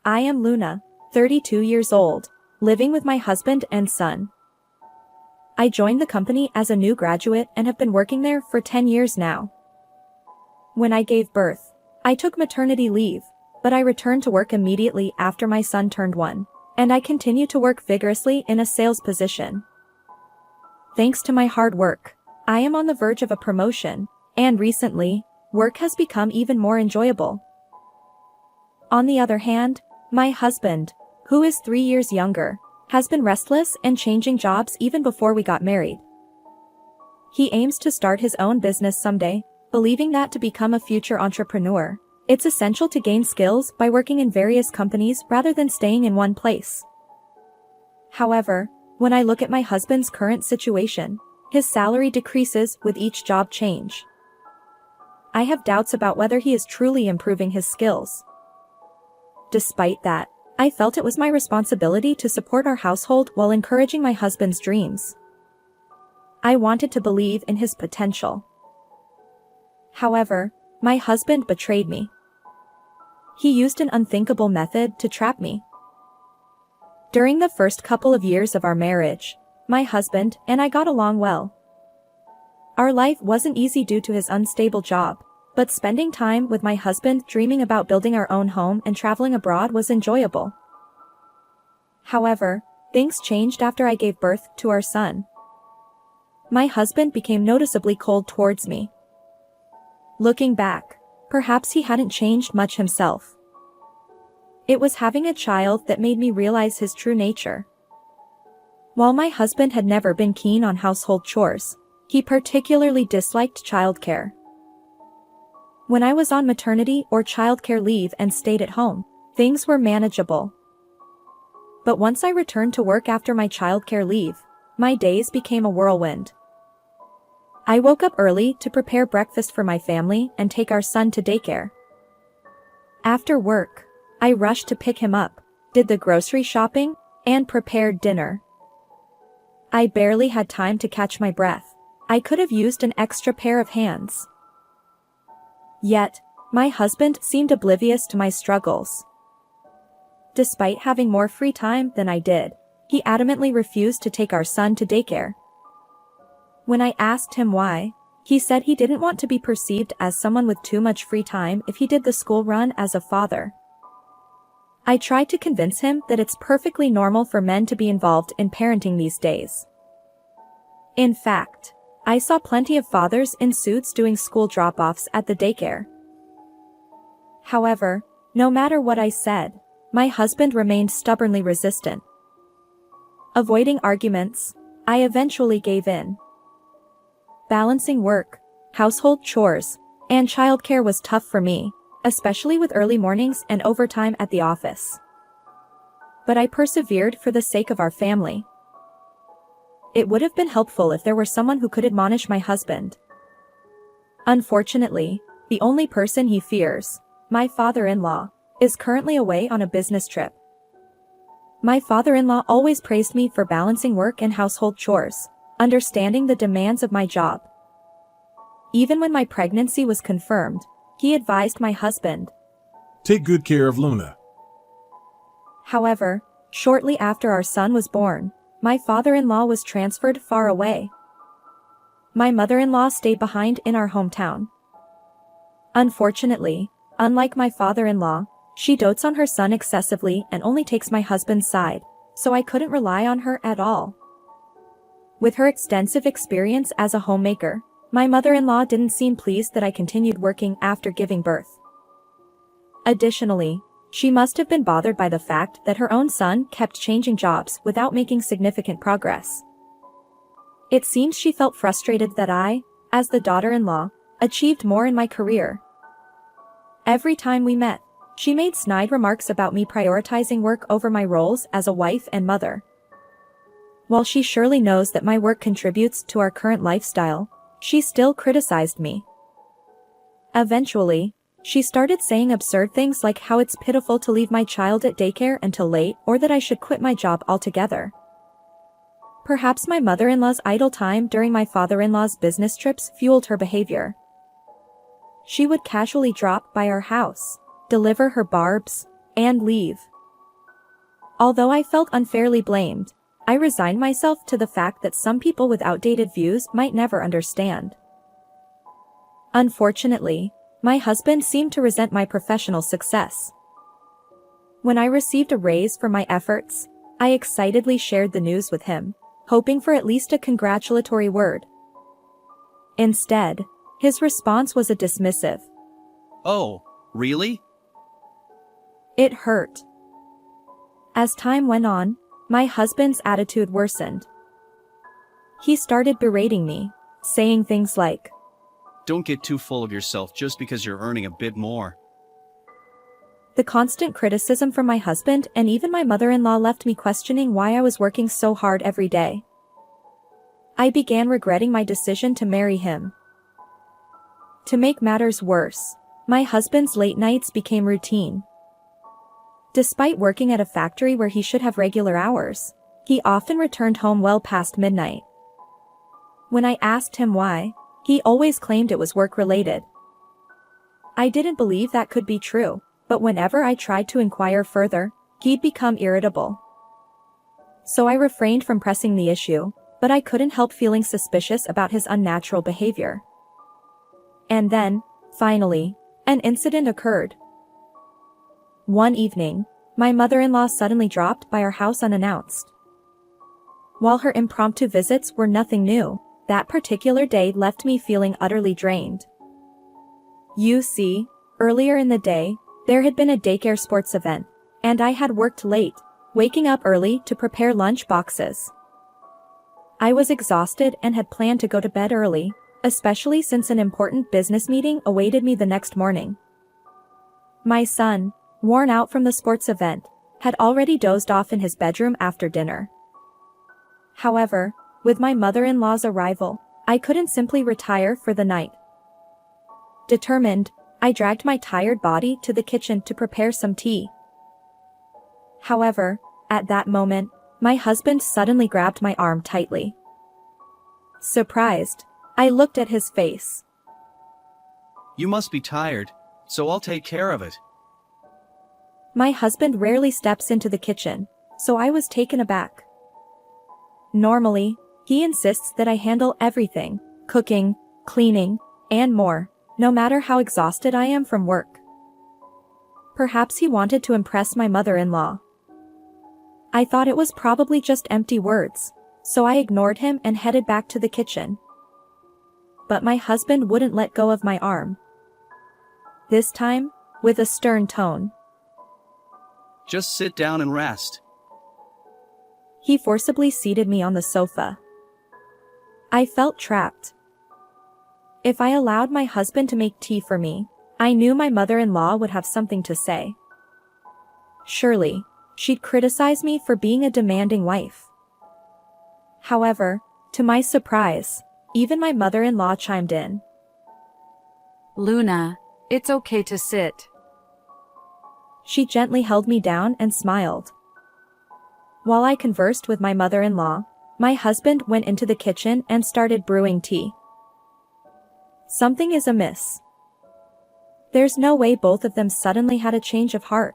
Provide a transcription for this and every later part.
I am Luna, 32 years old, living with my husband and son. I joined the company as a new graduate and have been working there for 10 years now. When I gave birth, I took maternity leave, but I returned to work immediately after my son turned 1, and I continue to work vigorously in a sales position. Thanks to my hard work, I am on the verge of a promotion, and recently, work has become even more enjoyable. On the other hand, my husband, who is 3 years younger, has been restless and changing jobs even before we got married. He aims to start his own business someday, believing that to become a future entrepreneur, it's essential to gain skills by working in various companies rather than staying in one place. However, when I look at my husband's current situation, his salary decreases with each job change. I have doubts about whether he is truly improving his skills. Despite that, I felt it was my responsibility to support our household while encouraging my husband's dreams. I wanted to believe in his potential. However, my husband betrayed me. He used an unthinkable method to trap me. During the first couple of years of our marriage, my husband and I got along well. Our life wasn't easy due to his unstable job, but spending time with my husband dreaming about building our own home and traveling abroad was enjoyable. However, things changed after I gave birth to our son. My husband became noticeably cold towards me. Looking back, perhaps he hadn't changed much himself. It was having a child that made me realize his true nature. While my husband had never been keen on household chores, he particularly disliked childcare. When I was on maternity or childcare leave and stayed at home, things were manageable. But once I returned to work after my childcare leave, my days became a whirlwind. I woke up early to prepare breakfast for my family and take our son to daycare. After work, I rushed to pick him up, did the grocery shopping, and prepared dinner. I barely had time to catch my breath. I could have used an extra pair of hands. Yet, my husband seemed oblivious to my struggles. Despite having more free time than I did, he adamantly refused to take our son to daycare. When I asked him why, he said he didn't want to be perceived as someone with too much free time if he did the school run as a father. I tried to convince him that it's perfectly normal for men to be involved in parenting these days. In fact, I saw plenty of fathers in suits doing school drop-offs at the daycare. However, no matter what I said, my husband remained stubbornly resistant. Avoiding arguments, I eventually gave in. Balancing work, household chores, and childcare was tough for me, especially with early mornings and overtime at the office. But I persevered for the sake of our family. It would have been helpful if there were someone who could admonish my husband. Unfortunately, the only person he fears, my father-in-law, is currently away on a business trip. My father-in-law always praised me for balancing work and household chores, understanding the demands of my job. Even when my pregnancy was confirmed, he advised my husband, "Take good care of Luna." However, shortly after our son was born, my father-in-law was transferred far away. My mother-in-law stayed behind in our hometown. Unfortunately, unlike my father-in-law, she dotes on her son excessively and only takes my husband's side, so I couldn't rely on her at all. With her extensive experience as a homemaker, my mother-in-law didn't seem pleased that I continued working after giving birth. Additionally, she must have been bothered by the fact that her own son kept changing jobs without making significant progress. It seems she felt frustrated that I, as the daughter-in-law, achieved more in my career. Every time we met, she made snide remarks about me prioritizing work over my roles as a wife and mother. While she surely knows that my work contributes to our current lifestyle, she still criticized me. Eventually, she started saying absurd things like how it's pitiful to leave my child at daycare until late or that I should quit my job altogether. Perhaps my mother-in-law's idle time during my father-in-law's business trips fueled her behavior. She would casually drop by our house, deliver her barbs, and leave. Although I felt unfairly blamed, I resigned myself to the fact that some people with outdated views might never understand. Unfortunately, my husband seemed to resent my professional success. When I received a raise for my efforts, I excitedly shared the news with him, hoping for at least a congratulatory word. Instead, his response was a dismissive. Oh, really? It hurt. As time went on, my husband's attitude worsened. He started berating me, saying things like, Don't get too full of yourself just because you're earning a bit more. The constant criticism from my husband and even my mother-in-law left me questioning why I was working so hard every day. I began regretting my decision to marry him. To make matters worse, my husband's late nights became routine. Despite working at a factory where he should have regular hours, he often returned home well past midnight. When I asked him why, he always claimed it was work-related. I didn't believe that could be true, but whenever I tried to inquire further, he'd become irritable. So I refrained from pressing the issue, but I couldn't help feeling suspicious about his unnatural behavior. And then, finally, an incident occurred. One evening, my mother-in-law suddenly dropped by our house unannounced. While her impromptu visits were nothing new, that particular day left me feeling utterly drained. You see, earlier in the day, there had been a daycare sports event, and I had worked late, waking up early to prepare lunch boxes. I was exhausted and had planned to go to bed early, especially since an important business meeting awaited me the next morning. My son, worn out from the sports event, had already dozed off in his bedroom after dinner. However, with my mother-in-law's arrival, I couldn't simply retire for the night. Determined, I dragged my tired body to the kitchen to prepare some tea. However, at that moment, my husband suddenly grabbed my arm tightly. Surprised, I looked at his face. You must be tired, so I'll take care of it. My husband rarely steps into the kitchen, so I was taken aback. Normally, he insists that I handle everything, cooking, cleaning, and more, no matter how exhausted I am from work. Perhaps he wanted to impress my mother-in-law. I thought it was probably just empty words, so I ignored him and headed back to the kitchen. But my husband wouldn't let go of my arm. This time, with a stern tone. Just sit down and rest. He forcibly seated me on the sofa. I felt trapped. If I allowed my husband to make tea for me, I knew my mother-in-law would have something to say. Surely, she'd criticize me for being a demanding wife. However, to my surprise, even my mother-in-law chimed in. Luna, it's okay to sit. She gently held me down and smiled. While I conversed with my mother-in-law, my husband went into the kitchen and started brewing tea. Something is amiss. There's no way both of them suddenly had a change of heart.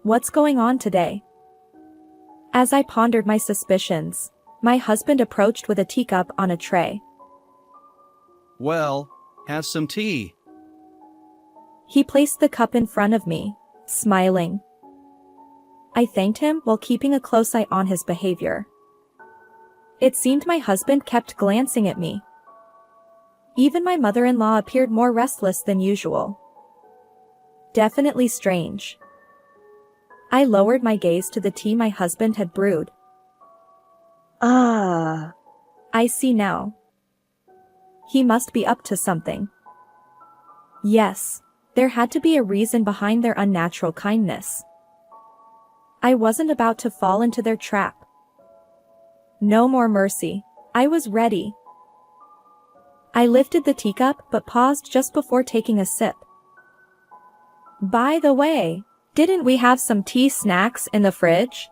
What's going on today? As I pondered my suspicions, my husband approached with a teacup on a tray. Well, have some tea. He placed the cup in front of me, smiling. I thanked him while keeping a close eye on his behavior. It seemed my husband kept glancing at me. Even my mother-in-law appeared more restless than usual. Definitely strange. I lowered my gaze to the tea my husband had brewed. Ah, I see now. He must be up to something. Yes, there had to be a reason behind their unnatural kindness. I wasn't about to fall into their trap. No more mercy. I was ready. I lifted the teacup but paused just before taking a sip. By the way, didn't we have some tea snacks in the fridge?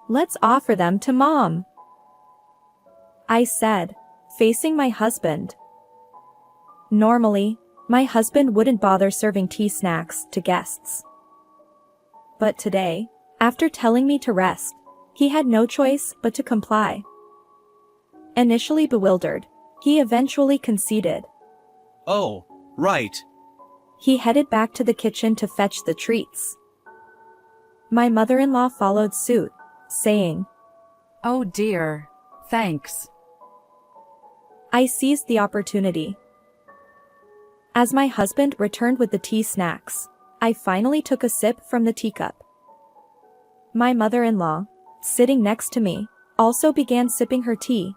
Let's offer them to Mom, I said, facing my husband. Normally, my husband wouldn't bother serving tea snacks to guests. But today, After telling me to rest, he had no choice but to comply. Initially bewildered, he eventually conceded. Oh, right. He headed back to the kitchen to fetch the treats. My mother-in-law followed suit, saying, Oh dear. Thanks. I seized the opportunity. As my husband returned with the tea snacks, I finally took a sip from the teacup. My mother-in-law, sitting next to me, also began sipping her tea.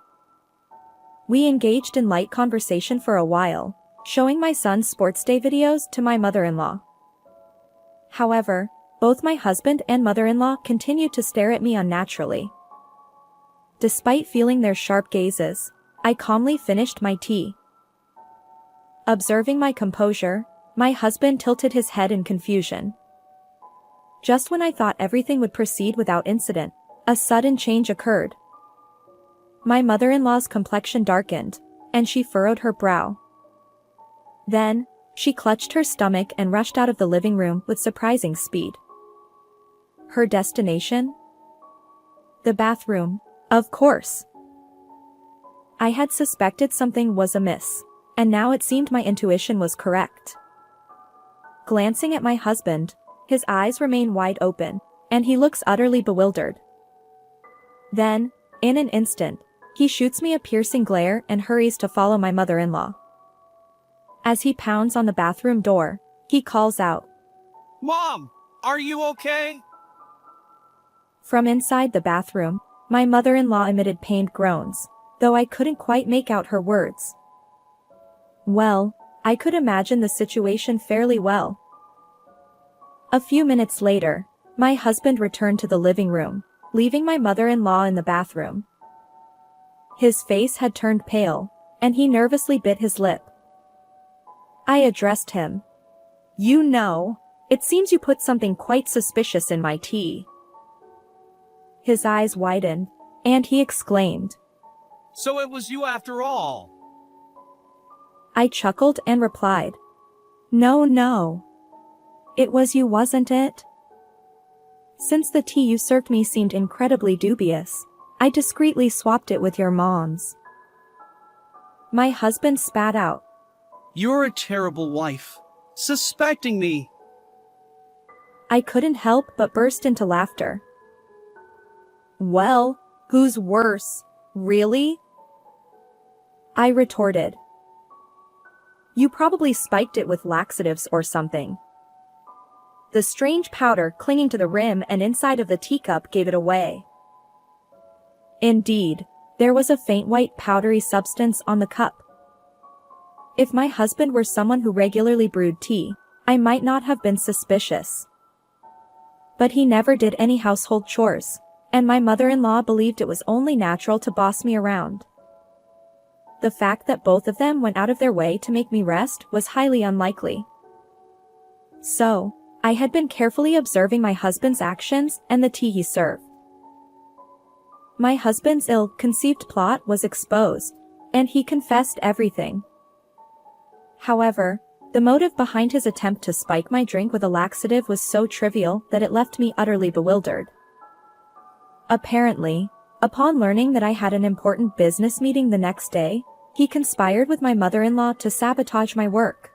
We engaged in light conversation for a while, showing my son's sports day videos to my mother-in-law. However, both my husband and mother-in-law continued to stare at me unnaturally. Despite feeling their sharp gazes, I calmly finished my tea. Observing my composure, my husband tilted his head in confusion. Just when I thought everything would proceed without incident, a sudden change occurred. My mother-in-law's complexion darkened, and she furrowed her brow. Then, she clutched her stomach and rushed out of the living room with surprising speed. Her destination? The bathroom, of course. I had suspected something was amiss, and now it seemed my intuition was correct. Glancing at my husband, his eyes remain wide open, and he looks utterly bewildered. Then, in an instant, he shoots me a piercing glare and hurries to follow my mother-in-law. As he pounds on the bathroom door, he calls out, Mom, are you okay? From inside the bathroom, my mother-in-law emitted pained groans, though I couldn't quite make out her words. Well, I could imagine the situation fairly well. A few minutes later, my husband returned to the living room, leaving my mother-in-law in the bathroom. His face had turned pale, and he nervously bit his lip. I addressed him. You know, it seems you put something quite suspicious in my tea. His eyes widened, and he exclaimed, So it was you after all. I chuckled and replied, No. It was you, wasn't it? Since the tea you served me seemed incredibly dubious, I discreetly swapped it with your mom's. My husband spat out. You're a terrible wife. Suspecting me. I couldn't help but burst into laughter. Well, who's worse, really? I retorted. You probably spiked it with laxatives or something. The strange powder clinging to the rim and inside of the teacup gave it away. Indeed, there was a faint white powdery substance on the cup. If my husband were someone who regularly brewed tea, I might not have been suspicious. But he never did any household chores, and my mother-in-law believed it was only natural to boss me around. The fact that both of them went out of their way to make me rest was highly unlikely. So, I had been carefully observing my husband's actions and the tea he served. My husband's ill-conceived plot was exposed, and he confessed everything. However, the motive behind his attempt to spike my drink with a laxative was so trivial that it left me utterly bewildered. Apparently, upon learning that I had an important business meeting the next day, he conspired with my mother-in-law to sabotage my work.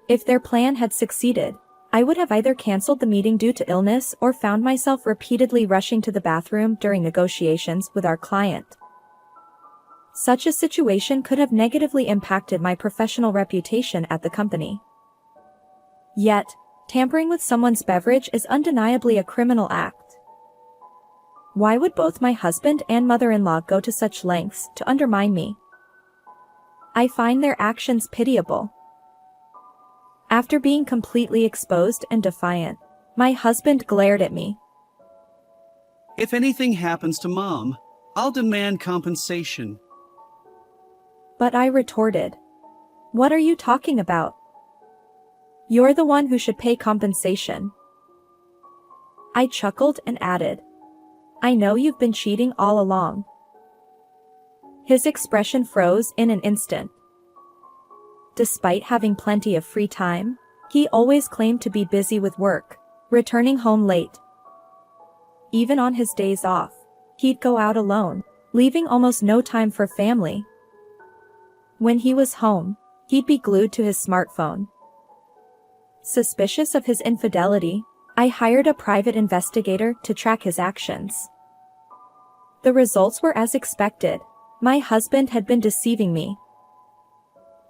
If their plan had succeeded, I would have either canceled the meeting due to illness or found myself repeatedly rushing to the bathroom during negotiations with our client. Such a situation could have negatively impacted my professional reputation at the company. Yet, tampering with someone's beverage is undeniably a criminal act. Why would both my husband and mother-in-law go to such lengths to undermine me? I find their actions pitiable. After being completely exposed and defiant, my husband glared at me. If anything happens to Mom, I'll demand compensation. But I retorted, What are you talking about? You're the one who should pay compensation. I chuckled and added, I know you've been cheating all along. His expression froze in an instant. Despite having plenty of free time, he always claimed to be busy with work, returning home late. Even on his days off, he'd go out alone, leaving almost no time for family. When he was home, he'd be glued to his smartphone. Suspicious of his infidelity, I hired a private investigator to track his actions. The results were as expected. My husband had been deceiving me.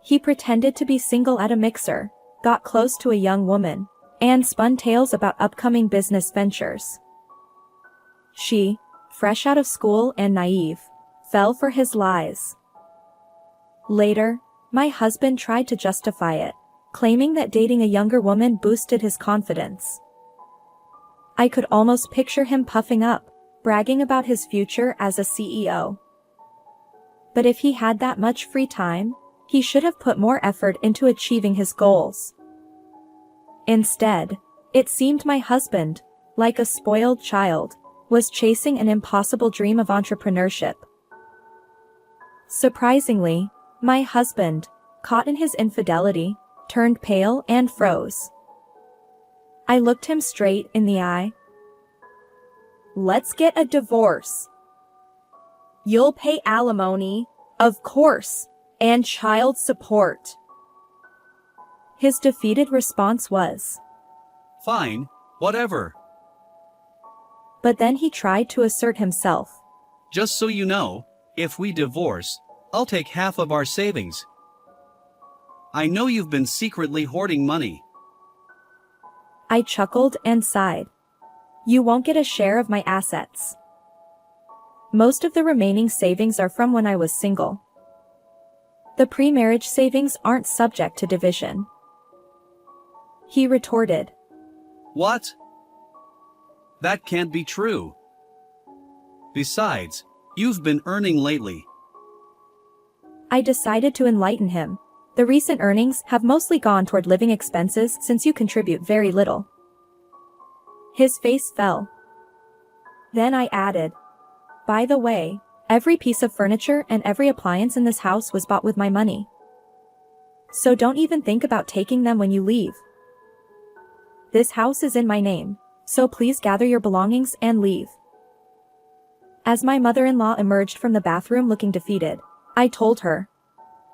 He pretended to be single at a mixer, got close to a young woman, and spun tales about upcoming business ventures. She, fresh out of school and naive, fell for his lies. Later, my husband tried to justify it, claiming that dating a younger woman boosted his confidence. I could almost picture him puffing up, bragging about his future as a CEO. But if he had that much free time, he should have put more effort into achieving his goals. Instead, it seemed my husband, like a spoiled child, was chasing an impossible dream of entrepreneurship. Surprisingly, my husband, caught in his infidelity, turned pale and froze. I looked him straight in the eye. "Let's get a divorce. You'll pay alimony, of course, and child support." His defeated response was, Fine, whatever. but then he tried to assert himself. Just so you know, if we divorce, I'll take half of our savings. I know you've been secretly hoarding money. I chuckled and sighed. "You won't get a share of my assets. Most of the remaining savings are from when I was single. The pre-marriage savings aren't subject to division." He retorted, What? That can't be true. Besides, you've been earning lately. I decided to enlighten him. "The recent earnings have mostly gone toward living expenses since you contribute very little." His face fell. Then I added, "By the way, every piece of furniture and every appliance in this house was bought with my money. So don't even think about taking them when you leave. This house is in my name, so please gather your belongings and leave." As my mother-in-law emerged from the bathroom looking defeated, I told her,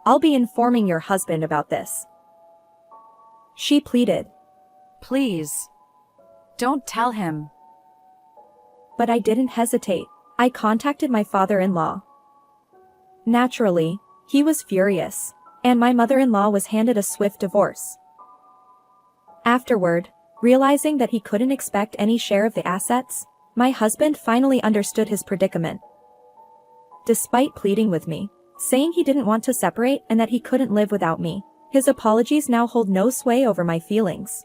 "I'll be informing your husband about this." She pleaded, Please. Don't tell him. but I didn't hesitate. I contacted my father-in-law. Naturally, he was furious, and my mother-in-law was handed a swift divorce. Afterward, realizing that he couldn't expect any share of the assets, my husband finally understood his predicament. Despite pleading with me, saying he didn't want to separate and that he couldn't live without me, his apologies now hold no sway over my feelings.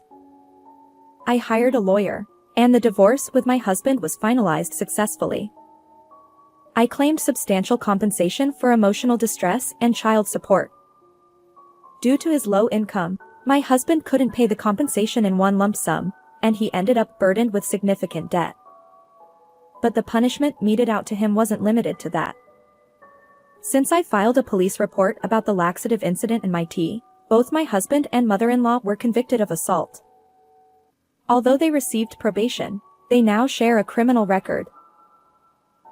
I hired a lawyer, and the divorce with my husband was finalized successfully. I claimed substantial compensation for emotional distress and child support. Due to his low income, my husband couldn't pay the compensation in one lump sum, and he ended up burdened with significant debt. But the punishment meted out to him wasn't limited to that. Since I filed a police report about the laxative incident in my tea, both my husband and mother-in-law were convicted of assault. Although they received probation, they now share a criminal record.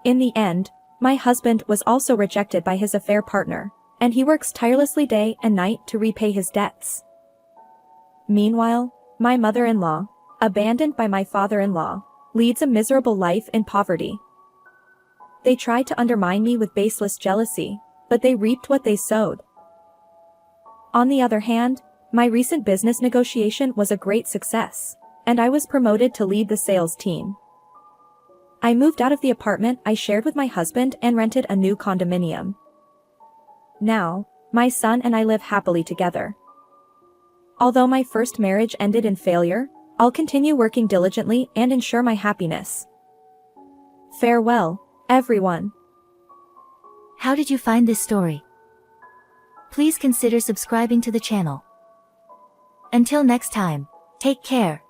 In the end, my husband was also rejected by his affair partner, and he works tirelessly day and night to repay his debts. Meanwhile, my mother-in-law, abandoned by my father-in-law, leads a miserable life in poverty. They tried to undermine me with baseless jealousy, but they reaped what they sowed. On the other hand, my recent business negotiation was a great success, and I was promoted to lead the sales team. I moved out of the apartment I shared with my husband and rented a new condominium. Now, my son and I live happily together. Although my first marriage ended in failure, I'll continue working diligently and ensure my happiness. Farewell, everyone. How did you find this story? Please consider subscribing to the channel. Until next time, take care.